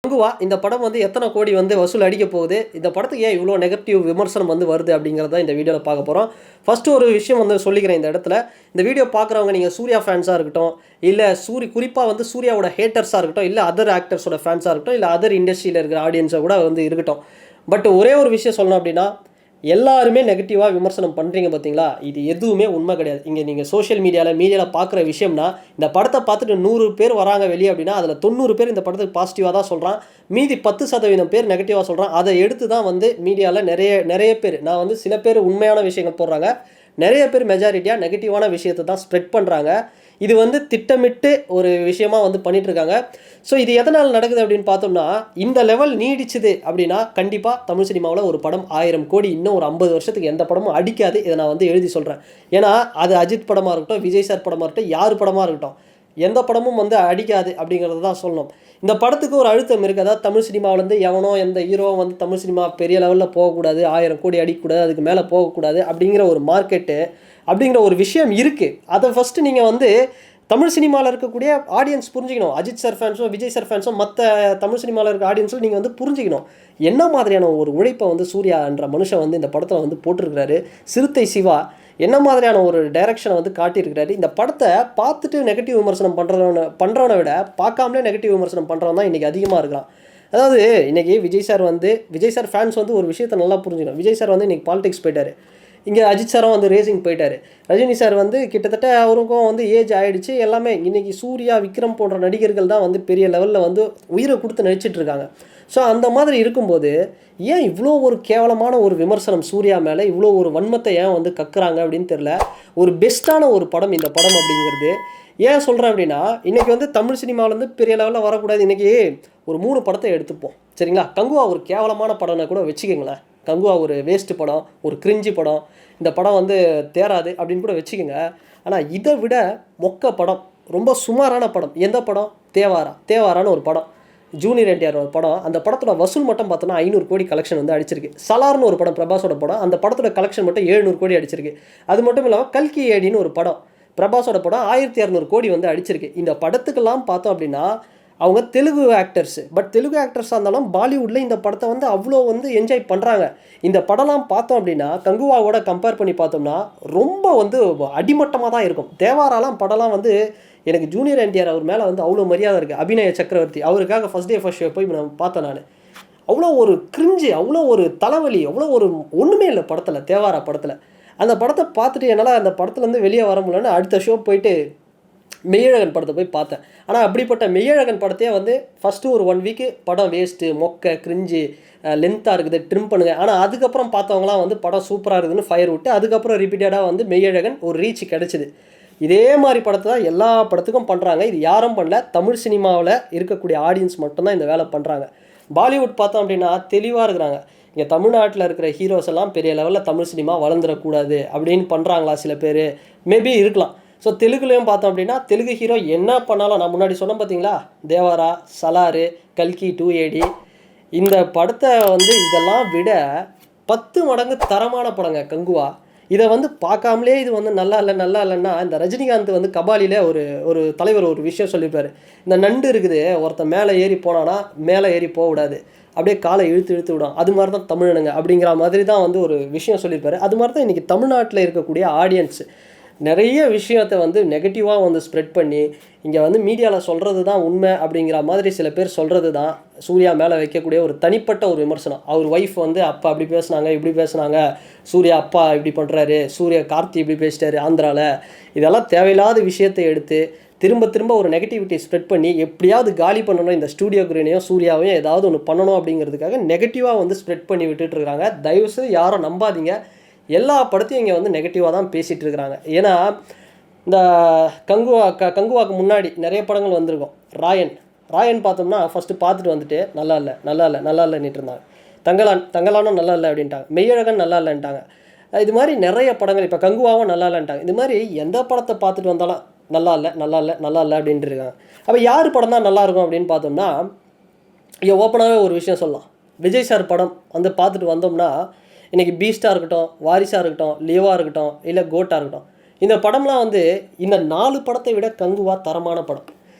கங்குவா இந்த படம் வந்து எத்தனை கோடி வந்து வசூல் அடிக்க போகுது, இந்த படத்துக்கு ஏன் இவ்வளோ நெகட்டிவ் விமர்சனம் வந்து வருது அப்படிங்கிறத இந்த வீடியோவில் பார்க்க போகிறோம். ஃபஸ்ட்டு ஒரு விஷயம் வந்து சொல்லிக்கிறேன் இந்த இடத்துல. இந்த வீடியோ பார்க்குறவங்க நீங்கள் சூர்யா ஃபேன்ஸாக இருக்கட்டும், இல்லை குறிப்பாக வந்து சூர்யாவோட ஹேட்டர்ஸாக இருக்கட்டும், இல்லை அதர் ஆக்டர்ஸோட ஃபேன்ஸாக இருக்கட்டும், இல்லை அதர் இண்டஸ்ட்ரியில் இருக்கிற ஆடியன்ஸை கூட வந்து இருக்கட்டும். பட் ஒரே ஒரு விஷயம் சொல்லணும் அப்படின்னா, எல்லாருமே நெகட்டிவாக விமர்சனம் பண்ணுறீங்க பார்த்தீங்களா, இது எதுவுமே உண்மை கிடையாது. இங்கே நீங்கள் சோஷியல் மீடியாவில் பார்க்குற விஷயம்னா, இந்த படத்தை பார்த்துட்டு 100 பேர் வராங்க வெளியே அப்படின்னா அதில் 90 பேர் இந்த படத்துக்கு பாசிட்டிவாக தான் சொல்கிறான். மீதி 10% பேர் நெகட்டிவாக சொல்கிறான். அதை எடுத்து தான் வந்து மீடியாவில் நிறைய பேர், நான் வந்து சில பேர் உண்மையான விஷயங்கள் போடுறாங்க, நிறைய பேர் மெஜாரிட்டியாக நெகட்டிவான விஷயத்தை தான் ஸ்ப்ரெட் பண்ணுறாங்க. இது வந்து திட்டமிட்டு ஒரு விஷயமா வந்து பண்ணிகிட்ருக்காங்க. ஸோ இது எதனால் நடக்குது அப்படின்னு பார்த்தோம்னா, இந்த லெவல் நீடிச்சுது அப்படின்னா கண்டிப்பாக தமிழ் சினிமாவில் ஒரு படம் 1000 கோடி இன்னும் ஒரு 50 வருஷத்துக்கு எந்த படமும் அடிக்காது. இதை நான் வந்து எழுதி சொல்கிறேன். ஏன்னா அது அஜித் படமாக இருக்கட்டும், விஜய் சார் படமாக இருக்கட்டும், யார் படமாக இருக்கட்டும், எந்த படமும் வந்து அடிக்காது அப்படிங்கிறது தான் சொல்லணும். இந்த படத்துக்கு ஒரு அழுத்தம் இருக்குது. அதாவது தமிழ் சினிமாவிலேருந்து எவனோ எந்த ஹீரோவும் வந்து தமிழ் சினிமா பெரிய லெவலில் போகக்கூடாது, 1000 கோடி அடிக்கக்கூடாது, அதுக்கு மேலே போகக்கூடாது அப்படிங்கிற ஒரு மார்க்கெட்டு அப்படிங்கிற ஒரு விஷயம் இருக்குது. அதை ஃபஸ்ட்டு நீங்கள் வந்து தமிழ் சினிமாவில் இருக்கக்கூடிய ஆடியன்ஸ் புரிஞ்சிக்கணும். அஜித் சார் ஃபேன்ஸோ விஜய் சார் ஃபேன்ஸோ மற்ற தமிழ் சினிமாவில் இருக்க ஆடியன்ஸும் நீங்கள் வந்து புரிஞ்சிக்கணும். என்ன மாதிரியான ஒரு உழைப்பை வந்து சூர்யா என்ற மனுஷன் வந்து இந்த படத்தில் வந்து போட்டிருக்கிறாரு. சிறுத்தை சிவா என்ன மாதிரியான ஒரு டைரக்ஷனை வந்து காட்டியிருக்கிறாரு. இந்த படத்தை பார்த்துட்டு நெகட்டிவ் விமர்சனம் பண்ணுறவனை விட பார்க்காமலே நெகட்டிவ் விமர்சனம் பண்ணுறவன் தான் இன்றைக்கி அதிகமாக இருக்கலாம். அதாவது இன்றைக்கி விஜய் சார் ஃபேன்ஸ் வந்து ஒரு விஷயத்தை நல்லா புரிஞ்சுக்கணும். விஜய் சார் வந்து இன்றைக்கி பாலிடிக்ஸ் போயிட்டார். இங்கே அஜித் சாரும் வந்து ரேசிங் போயிட்டார். ரஜினி சார் வந்து கிட்டத்தட்ட அவருக்கும் வந்து ஏஜ் ஆகிடுச்சு. எல்லாமே இன்றைக்கி சூர்யா, விக்ரம் போன்ற நடிகர்கள் தான் வந்து பெரிய லெவலில் வந்து உயிரை கொடுத்து நடிச்சிட்ருக்காங்க. ஸோ அந்த மாதிரி இருக்கும்போது ஏன் இவ்வளோ ஒரு கேவலமான ஒரு விமர்சனம் சூர்யா மேலே, இவ்வளோ ஒரு வன்மத்தை ஏன் வந்து கக்குறாங்க அப்படின்னு தெரில. ஒரு பெஸ்ட்டான ஒரு படம் இந்த படம் அப்படிங்கிறது. ஏன் சொல்கிறேன் அப்படின்னா, இன்றைக்கி வந்து தமிழ் சினிமாவிலேருந்து பெரிய லெவலில் வரக்கூடாது. இன்றைக்கி ஒரு 3 படத்தை எடுத்துப்போம் சரிங்களா. கங்குவா ஒரு கேவலமான படம்னா கூட வச்சுக்கோங்களேன். கங்குவா ஒரு வேஸ்ட்டு படம், ஒரு கிரிஞ்சி படம், இந்த படம் வந்து தேராது அப்படின்னு கூட வச்சுக்கோங்க. ஆனால் இதை விட மொக்க படம், ரொம்ப சுமாரான படம் எந்த படம்? தேவாரான்னு ஒரு படம், ஜூனியர் என்டிஆர் ஒரு படம். அந்த படத்தோட வசூல் மட்டும் பார்த்தோன்னா 500 கோடி கலெக்ஷன் வந்து அடிச்சிருக்கு. சலார்னு ஒரு படம், பிரபாஸோட படம், அந்த படத்தோட கலெக்ஷன் மட்டும் 700 கோடி அடிச்சிருக்கு. அது மட்டும் இல்லாமல் கல்கி ஏடின்னு ஒரு படம், பிரபாஸோட படம் 1200 கோடி வந்து அடிச்சிருக்கு. இந்த படத்துக்கெல்லாம் பார்த்தோம் அப்படின்னா அவங்க தெலுங்கு ஆக்டர்ஸு. பட் தெலுங்கு ஆக்டர்ஸாக இருந்தாலும் பாலிவுட்டில் இந்த படத்தை வந்து அவ்வளோ வந்து என்ஜாய் பண்ணுறாங்க. இந்த படம்லாம் பார்த்தோம் அப்படின்னா கங்குவாவோட கம்பேர் பண்ணி பார்த்தோம்னா ரொம்ப வந்து அடிமட்டமாக தான் இருக்கும். தேவாராலாம் படம்லாம் வந்து எனக்கு ஜூனியர் என்டிஆர் அவர் மேலே வந்து அவ்வளோ மரியாதை இருக்குது. அபிநய சக்கரவர்த்தி அவருக்காக ஃபஸ்ட் டே ஃபஸ்ட் ஷோ போய் நான் பார்த்தேன். நான் அவ்வளோ ஒரு கிரிஞ்சு, அவ்வளோ ஒரு தலைவலி, அவ்வளோ ஒரு ஒன்றுமே இல்லை படத்தில், தேவாரா படத்தில். அந்த படத்தை பார்த்துட்டு என்னால் அந்த படத்துலேருந்து வெளியே வர முடியலன்னு அடுத்த ஷோ போயிட்டு மெய்யழகன் படத்தை போய் பார்த்தேன். ஆனால் அப்படிப்பட்ட மெய்யழகன் படத்தையே வந்து ஃபஸ்ட்டு ஒரு 1 வீக்கு படம் வேஸ்ட்டு, மொக்க, கிரிஞ்சு, லென்த்தாக இருக்குது, ட்ரிம் பண்ணுங்க. ஆனால் அதுக்கப்புறம் பார்த்தவங்களாம் வந்து படம் சூப்பராக இருக்குதுன்னு ஃபயர் விட்டு அதுக்கப்புறம் ரிப்பீட்டடாக வந்து மெய்யழகன் ஒரு ரீச் கிடச்சிது. இதே மாதிரி படத்தை தான் எல்லா படத்துக்கும் பண்ணுறாங்க. இது யாரும் பண்ணல, தமிழ் சினிமாவில் இருக்கக்கூடிய ஆடியன்ஸ் மட்டும்தான் இந்த வேலை பண்ணுறாங்க. பாலிவுட் பார்த்தோம் அப்படின்னா தெளிவாக இருக்கிறாங்க. இங்கே தமிழ்நாட்டில் இருக்கிற ஹீரோஸ் எல்லாம் பெரிய லெவலில் தமிழ் சினிமா வளர்ந்துடக்கூடாது அப்படின்னு பண்ணுறாங்களா சில பேர், மேபி இருக்கலாம். ஸோ தெலுங்குலேயும் பார்த்தோம் அப்படின்னா தெலுங்கு ஹீரோ என்ன பண்ணாலும், நான் முன்னாடி சொன்னேன் பார்த்தீங்களா, தேவாரா, சலாரு, கல்கி 2AD, இந்த படத்தை வந்து இதெல்லாம் விட 10 மடங்கு தரமான படங்க கங்குவா. இதை வந்து பார்க்காமலே இது வந்து நல்லா இல்லைன்னா, இந்த ரஜினிகாந்த் வந்து கபாலியில் ஒரு தலைவர் ஒரு விஷயம் சொல்லியிருப்பார். இந்த நண்டு இருக்குது, ஒருத்தன் மேலே ஏறி போனான்னா மேலே ஏறி போகக்கூடாது, அப்படியே காலை இழுத்து விடும், அது மாதிரி தான் தமிழனுங்க அப்படிங்கிற மாதிரி தான் வந்து ஒரு விஷயம் சொல்லியிருப்பார். அது மாதிரி தான் இன்றைக்கி தமிழ்நாட்டில் இருக்கக்கூடிய ஆடியன்ஸ் நிறைய விஷயத்தை வந்து நெகட்டிவாக வந்து ஸ்ப்ரெட் பண்ணி இங்கே வந்து மீடியாவில் சொல்கிறது தான் உண்மை அப்படிங்கிற மாதிரி சில பேர் சொல்கிறது தான் சூர்யா மேலே வைக்கக்கூடிய ஒரு தனிப்பட்ட ஒரு விமர்சனம். அவர் ஒய்ஃப் வந்து அப்பா அப்படி பேசுனாங்க, இப்படி பேசுனாங்க, சூர்யா அப்பா இப்படி பண்ணுறாரு, சூர்யா கார்த்தி இப்படி பேசிட்டாரு ஆந்திராவில், இதெல்லாம் தேவையில்லாத விஷயத்தை எடுத்து திரும்ப ஒரு நெகட்டிவிட்டி ஸ்ப்ரெட் பண்ணி எப்படியாவது காலி பண்ணணும், இந்த ஸ்டூடியோ கிரீனையும் சூர்யாவையும் ஏதாவது ஒன்று பண்ணணும் அப்படிங்கிறதுக்காக நெகட்டிவாக வந்து ஸ்ப்ரெட் பண்ணி விட்டுட்டுருக்காங்க. தயவுசெய்து யாரும் நம்பாதீங்க. எல்லா படத்தையும் இங்கே வந்து நெகட்டிவாக தான் பேசிகிட்டு இருக்கிறாங்க. ஏன்னா இந்த கங்குவாக்கு முன்னாடி நிறைய படங்கள் வந்திருக்கும். ராயன் பார்த்தோம்னா ஃபஸ்ட்டு பார்த்துட்டு வந்துட்டு நல்லா இல்லைன்னுட்டு இருந்தாங்க. தங்கலானும் நல்லா இல்லை அப்படின்ட்டாங்க. மெய்யழகன் நல்லா இல்லைன்ட்டாங்க. இது மாதிரி நிறைய படங்கள், இப்போ கங்குவாவும் நல்லா இல்லைன்ட்டாங்க. இது மாதிரி எந்த படத்தை பார்த்துட்டு வந்தாலும் நல்லா இல்லை அப்படின்ட்டு இருக்காங்க. அப்போ யார் படம் தான் நல்லாயிருக்கும் அப்படின்னு பார்த்தோம்னா, இங்கே ஓப்பனாகவே ஒரு விஷயம் சொல்லலாம். விஜய் சார் படம் வந்து பார்த்துட்டு வந்தோம்னா இன்றைக்கி பீஸ்டாக இருக்கட்டும், வாரிசாக இருக்கட்டும், லியோவாக இருக்கட்டும், இல்லை கோட்டாக இருக்கட்டும், இந்த படம்லாம் வந்து இந்த 4 படத்தை விட கங்குவா தரமான படம்.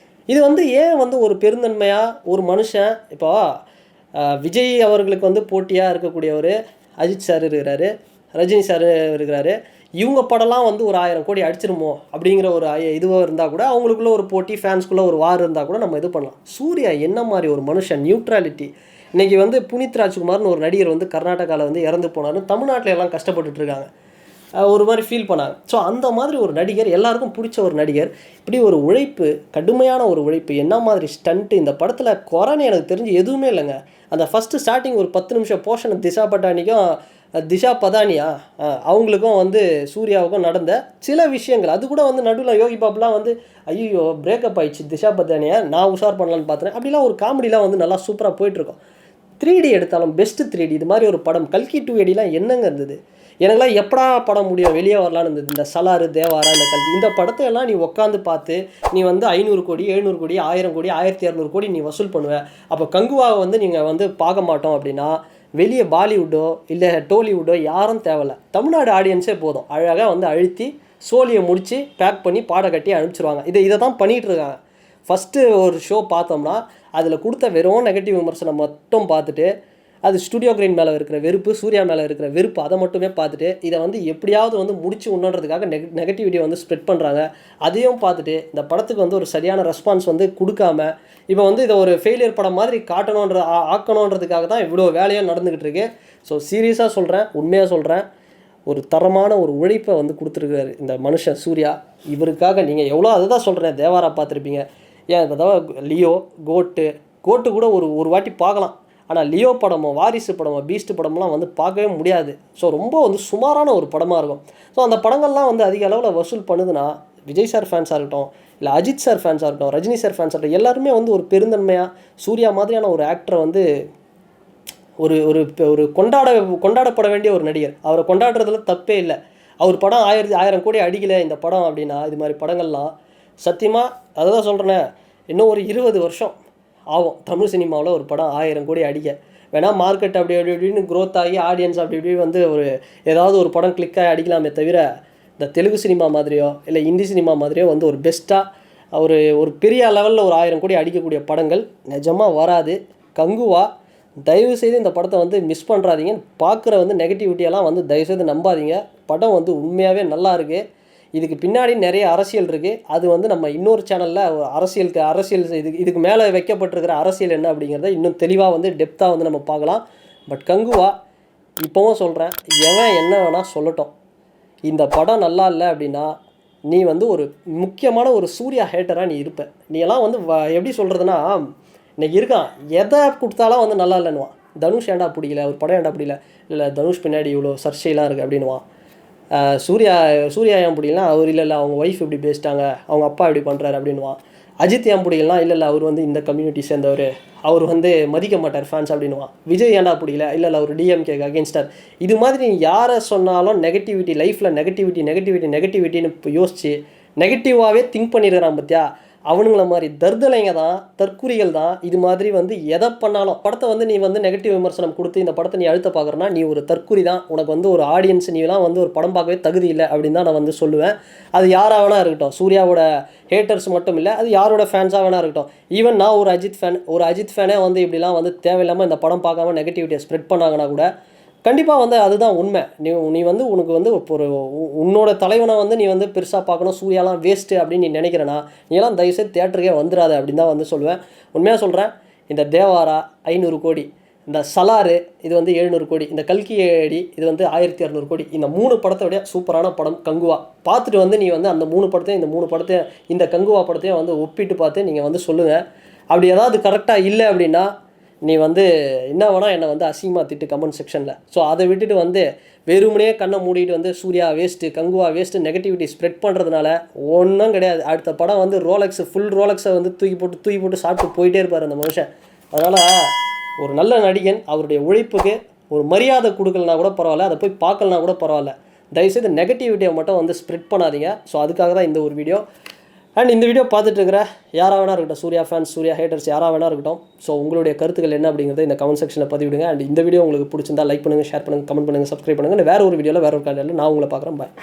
இது வந்து ஏன் வந்து ஒரு பெருந்தன்மையாக ஒரு மனுஷன் இப்போ விஜய் அவர்களுக்கு வந்து போட்டியாக இருக்கக்கூடியவர் அஜித் சார் இருக்கிறாரு, ரஜினி சார் இருக்கிறாரு. இவங்க படம்லாம் வந்து ஒரு 1000 கோடி அடிச்சிருமோ அப்படிங்கிற ஒரு இதுவாக இருந்தால் கூட அவங்களுக்குள்ள ஒரு போட்டி, ஃபேன்ஸ்குள்ளே ஒரு வார் இருந்தால் கூட நம்ம இது பண்ணலாம். சூர்யா என்ன மாதிரி ஒரு மனுஷன், நியூட்ராலிட்டி. இன்றைக்கி வந்து புனித் ராஜ்குமார்னு ஒரு நடிகர் வந்து கர்நாடகாவில் வந்து இறந்து போனார்னு தமிழ்நாட்டில் எல்லாம் கஷ்டப்பட்டுட்ருக்காங்க, ஒரு மாதிரி ஃபீல் பண்ணாங்க. ஸோ அந்த மாதிரி ஒரு நடிகர், எல்லாருக்கும் பிடிச்ச ஒரு நடிகர், இப்படி ஒரு உழைப்பு, கடுமையான ஒரு உழைப்பு, என்ன மாதிரி ஸ்டண்ட்டு இந்த படத்தில் குறைன்னு எனக்கு தெரிஞ்சு எதுவுமே இல்லைங்க. அந்த ஃபஸ்ட்டு ஸ்டார்டிங் ஒரு 10 நிமிஷம் போர்ஷன் திஷா பட்டானிக்கும் திஷா பதானியா அவங்களுக்கும் வந்து சூர்யாவுக்கும் நடந்த சில விஷயங்கள், அது கூட வந்து நடுவில் யோகி பாபுலாம் வந்து ஐயோ பிரேக்கப் ஆயிடுச்சு திஷா பதானியா, நான் உஷார் பண்ணலான்னு பார்த்தேன். அப்படிலாம் ஒரு காமெடிலாம் வந்து நல்லா சூப்பராக போயிட்டுருக்கோம். 3D எடுத்தாலும் பெஸ்ட்டு 3D. இது மாதிரி ஒரு படம் கல்கி 2ADலாம் என்னங்க இருந்தது? எனக்குலாம் எப்படா படம் முடியும் வெளியே வரலான்னு இருந்தது. இந்த சலாறு, தேவாரா, இந்த கல்கி, இந்த படத்தை எல்லாம் நீ உட்காந்து பார்த்து நீ வந்து 500 கோடி 700 கோடி 1000 கோடி 1200 கோடி நீ வசூல் பண்ணுவேன். அப்போ கங்குவாவை வந்து நீங்கள் வந்து பார்க்க மாட்டோம் அப்படின்னா வெளியே பாலிவுட்டோ இல்லை டோலிவுட்டோ யாரும் தேவையில்ல, தமிழ்நாடு ஆடியன்ஸே போதும். அழகாக வந்து அழுத்தி சோழியை முடித்து பேக் பண்ணி பாட கட்டி அனுப்பிச்சிருவாங்க. இதை தான் பண்ணிகிட்டு இருக்காங்க. ஃபஸ்ட்டு ஒரு ஷோ பார்த்தோம்னா அதில் கொடுத்த வெறும் நெகட்டிவ் விமர்சனம் மட்டும் பார்த்துட்டு, அது ஸ்டுடியோ கிரீன் மேலே இருக்கிற வெறுப்பு, சூர்யா மேலே இருக்கிற வெறுப்பு, அதை மட்டுமே பார்த்துட்டு இதை வந்து எப்படியாவது வந்து முடிச்சு உண்ணுன்றதுக்காக நெகட்டிவிட்டியை வந்து ஸ்ப்ரெட் பண்ணுறாங்க. அதையும் பார்த்துட்டு இந்த படத்துக்கு வந்து ஒரு சரியான ரெஸ்பான்ஸ் வந்து கொடுக்காம இப்போ வந்து இதை ஒரு ஃபெயிலியர் படம் மாதிரி ஆக்கணுன்றதுக்காக தான் இவ்வளோ வேலையும் நடந்துக்கிட்டு இருக்கு. ஸோ சீரியஸாக சொல்கிறேன், உண்மையாக சொல்கிறேன், ஒரு தரமான ஒரு உழைப்பை வந்து கொடுத்துருக்காரு இந்த மனுஷன் சூர்யா. இவருக்காக நீங்கள் எவ்வளோ, அதை தான் சொல்கிறேன், தேவாரா பார்த்துருப்பீங்க, ஏன் அதாவது லியோ, கோட்டு கூட ஒரு வாட்டி பார்க்கலாம். ஆனால் லியோ படமோ, வாரிசு படமோ, பீஸ்ட் படம்லாம் வந்து பார்க்கவே முடியாது. ஸோ ரொம்ப வந்து சுமாரான ஒரு படமாக இருக்கும். ஸோ அந்த படங்கள்லாம் வந்து அதிக அளவில் வசூல் பண்ணுதுன்னா விஜய் சார் ஃபேன்ஸாக இருக்கட்டும், இல்லை அஜித் சார் ஃபேன்ஸாக இருக்கட்டும், ரஜினி சார் ஃபேன்ஸாக இருக்கட்டும், எல்லாருமே வந்து ஒரு பெருந்தன்மையாக சூர்யா மாதிரியான ஒரு ஆக்டரை வந்து ஒரு ஒரு ஒரு கொண்டாடப்பட வேண்டிய ஒரு நடிகர். அவரை கொண்டாடுறதுல தப்பே இல்லை. அவர் படம் 1000 கோடி அடிக்கலை இந்த படம் அப்படின்னா, இது மாதிரி படங்கள்லாம் சத்தியமாக அதை தான் சொல்கிறேனே, இன்னும் ஒரு 20 வருஷம் ஆகும் தமிழ் சினிமாவில் ஒரு படம் 1000 கோடி அடிக்க. வேணால் மார்க்கெட் அப்படி இப்படின்னு க்ரோத் ஆகி ஆடியன்ஸ் அப்படி இப்படி வந்து ஏதாவது ஒரு படம் கிளிக்காகி அடிக்கலாமே தவிர, இந்த தெலுங்கு சினிமா மாதிரியோ இல்லை ஹிந்தி சினிமா மாதிரியோ வந்து ஒரு பெஸ்ட்டாக ஒரு பெரிய லெவலில் ஒரு 1000 கோடி அடிக்கக்கூடிய படங்கள் நிஜமாக வராது. கங்குவா, தயவுசெய்து இந்த படத்தை வந்து மிஸ் பண்ணுறாதீங்க. பார்க்குற வந்து நெகட்டிவிட்டியெல்லாம் வந்து தயவுசெய்து நம்பாதீங்க. படம் வந்து உண்மையாகவே நல்லா இருக்குது. இதுக்கு பின்னாடி நிறைய அரசியல் இருக்குது. அது வந்து நம்ம இன்னொரு சேனலில் அரசியல் இதுக்கு மேலே வைக்கப்பட்டிருக்கிற அரசியல் என்ன அப்படிங்கிறத இன்னும் தெளிவாக வந்து டெப்த்தாக வந்து நம்ம பார்க்கலாம். பட் கங்குவா, இப்போவும் சொல்கிறேன், எவன் என்ன வேணால் சொல்லட்டும், இந்த படம் நல்லா இல்லை அப்படின்னா நீ வந்து ஒரு முக்கியமான ஒரு சூர்யா ஹேட்டராக நீ இருப்ப. நீ எல்லாம் வந்து எப்படி சொல்கிறதுனா, இன்றைக்கி இருக்கான் எதை கொடுத்தாலும் வந்து நல்லா இல்லைன்னுவான். தனுஷ் ஏண்டா பிடிக்கல, ஒரு படம் ஏண்டா பிடிக்கல, இல்லை தனுஷ் பின்னாடி இவ்வளோ சர்ச்சைலாம் இருக்குது அப்படின்னுவான். சூர்யா ஏன் பிடிக்கலாம், அவர் இல்லை அவங்க ஒய்ஃப் இப்படி பேசிட்டாங்க, அவங்க அப்பா இப்படி பண்ணுறாரு அப்படின்வான். அஜித் ஏன் பிடிக்கலாம், இல்லை அவர் வந்து இந்த கம்யூனிட்டி சேர்ந்தவர், அவர் வந்து மதிக்க மாட்டார் ஃபேன்ஸ் அப்படின்வான். விஜய் ஏண்டா பிடிக்கல, இல்லை அவர் டிஎம்கே அகேன்ஸ்டார். இது மாதிரி நீ யாரை சொன்னாலும் நெகட்டிவிட்டி, லைஃப்பில் நெகட்டிவிட்டின்னு யோசித்து நெகட்டிவாகவே திங்க் பண்ணிடுறான் பார்த்தியா, அவனுங்கள மாதிரி தர்தலைங்க தான், தற்குறிகள் தான். இது மாதிரி வந்து எதை பண்ணாலும் படத்தை வந்து நீ வந்து நெகட்டிவ் விமர்சனம் கொடுத்து இந்த படத்தை நீ அழுத்த பார்க்குறனா நீ ஒரு தற்குறி தான். உனக்கு வந்து ஒரு ஆடியன்ஸ் நீலாம் வந்து ஒரு படம் பார்க்கவே தகுதி இல்லை அப்படின்னு தான் நான் வந்து சொல்லுவேன். அது யாராக வேணா இருக்கட்டும், சூர்யாவோட ஹேட்டர்ஸ் மட்டும் இல்லை, அது யாரோட ஃபேன்ஸாக வேணா இருக்கட்டும். ஈவன் நான் ஒரு அஜித் ஃபேனே வந்து இப்படிலாம் வந்து தேவையில்லாமல் இந்த படம் பார்க்காம நெகட்டிவிட்டியை ஸ்ப்ரெட் பண்ணாங்கன்னா கூட கண்டிப்பாக வந்து அதுதான் உண்மை. நீ வந்து உனக்கு வந்து ஒரு உன்னோட தலைவனை வந்து நீ வந்து பெருசாக பார்க்கணும், சூர்யாலாம் வேஸ்ட்டு அப்படின்னு நீ நினைக்கிறேன்னா நீலாம் தயவுசெய்து தியேட்டருக்கே வந்துடாது அப்படின்னு தான் வந்து சொல்லுவேன். உண்மையாக சொல்கிறேன், இந்த தேவாரா 500 கோடி, இந்த சலாறு இது வந்து 700 கோடி, இந்த கல்கி ஏடி இது வந்து 1200 கோடி, இந்த 3 படத்தை விட சூப்பரான படம் கங்குவா. பார்த்துட்டு வந்து நீ வந்து அந்த 3 படத்தையும் இந்த 3 படத்தையும் இந்த கங்குவா படத்தையும் வந்து ஒப்பிட்டு பார்த்து நீங்கள் வந்து சொல்லுங்கள். அப்படி ஏதாவது கரெக்டாக இல்லை அப்படின்னா நீ வந்து என்ன வேணால் என்னை வந்து அசிங்கமாக திட்டு கமெண்ட் செக்ஷனில். ஸோ அதை விட்டுட்டு வந்து வெறுமனே கண்ணை மூடிட்டு வந்து Suriya waste, Kanguva waste negativity spread பண்ணுறதுனால ஒன்றும் கிடையாது. அடுத்த படம் வந்து ஃபுல் ரோலெக்ஸை வந்து தூக்கி போட்டு சாப்பிட்டு போயிட்டே இருப்பார் அந்த மனுஷன். அதனால் ஒரு நல்ல நடிகன், அவருடைய உழைப்புக்கு ஒரு மரியாதை கொடுக்கலனா கூட பரவாயில்ல, அதை போய் பார்க்கலனா கூட பரவாயில்ல, தயவுசெய்து நெகட்டிவிட்டியை மட்டும் வந்து ஸ்ப்ரெட் பண்ணாதீங்க. ஸோ அதுக்காக தான் இந்த ஒரு வீடியோ. அண்ட் இந்த வீடியோ பார்த்துட்டு இருக்கிற யாராக வேணா இருக்கட்டும், சூர்யா ஃபேன்ஸ், சூர்யா ஹேட்டர்ஸ் யாராக வேணா இருக்கட்டும், ஸோ உங்களுடைய கருத்துக்கள் என்ன அப்படிங்கிறத இந்த கமெண்ட் செக்ஷனில் பதிவிடுங்க. அண்ட் இந்த வீடியோ உங்களுக்கு பிடிச்சிருந்தா லைக் பண்ணுங்கள், ஷேர் பண்ணுங்கள், கமெண்ட் பண்ணுங்கள், சப்ஸ்கிரைப் பண்ணுங்கள். வேறு ஒரு வீடியோவில் வேறு ஒரு காலையில் நான் உங்களை பார்க்குறேன். பாய்.